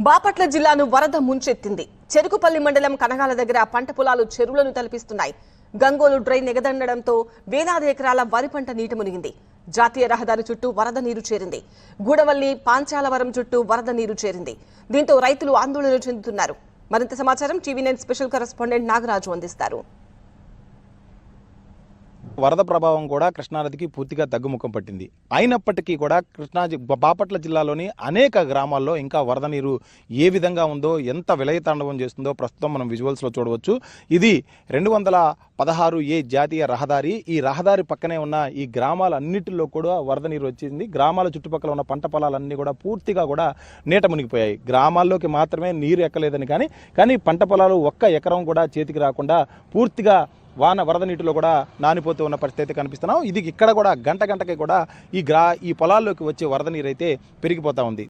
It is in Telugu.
బాపట్ల జిల్లాను వరద ముంచెత్తింది. చెరుకుపల్లి మండలం కనగాల దగ్గర పంట పొలాలు చెరువులను తలపిస్తున్నాయి. గంగోలు డ్రైన్ ఎగదండడంతో వేలాది ఎకరాల వరి పంట నీట మునిగింది. జాతీయ రహదారి చుట్టూ వరద నీరు చేరింది. గూడవల్లి పాంచాలవరం చుట్టూ వరద నీరు చేరింది. దీంతో రైతులు ఆందోళన చెందుతున్నారు. మరింత సమాచారం టీవీ9 స్పెషల్ కరెస్పాండెంట్ నాగరాజు అందిస్తారు. వరద ప్రభావం కూడా కృష్ణానదికి పూర్తిగా తగ్గుముఖం పట్టింది. అయినప్పటికీ కూడా బాపట్ల జిల్లాలోని అనేక గ్రామాల్లో ఇంకా వరద నీరు ఏ విధంగా ఉందో, ఎంత విలయతాండవం చేస్తుందో ప్రస్తుతం మనం విజువల్స్లో చూడవచ్చు. ఇది 216A జాతీయ రహదారి. ఈ రహదారి పక్కనే ఉన్న ఈ గ్రామాలన్నిటిలో కూడా వరద నీరు వచ్చింది. గ్రామాల చుట్టుపక్కల ఉన్న పంట పొలాలన్నీ కూడా పూర్తిగా కూడా నీట మునిగిపోయాయి. గ్రామాల్లోకి మాత్రమే నీరు ఎక్కలేదని కానీ పంట పొలాలు ఒక్క ఎకరం కూడా చేతికి రాకుండా పూర్తిగా వరద నీటిలో కూడా నానిపోతూ ఉన్న పరిస్థితి అయితే కనిపిస్తున్నాం. ఇది ఇక్కడ కూడా గంటకి కూడా ఈ పొలాల్లోకి వచ్చే వరద నీరు అయితే పెరిగిపోతూ ఉంది.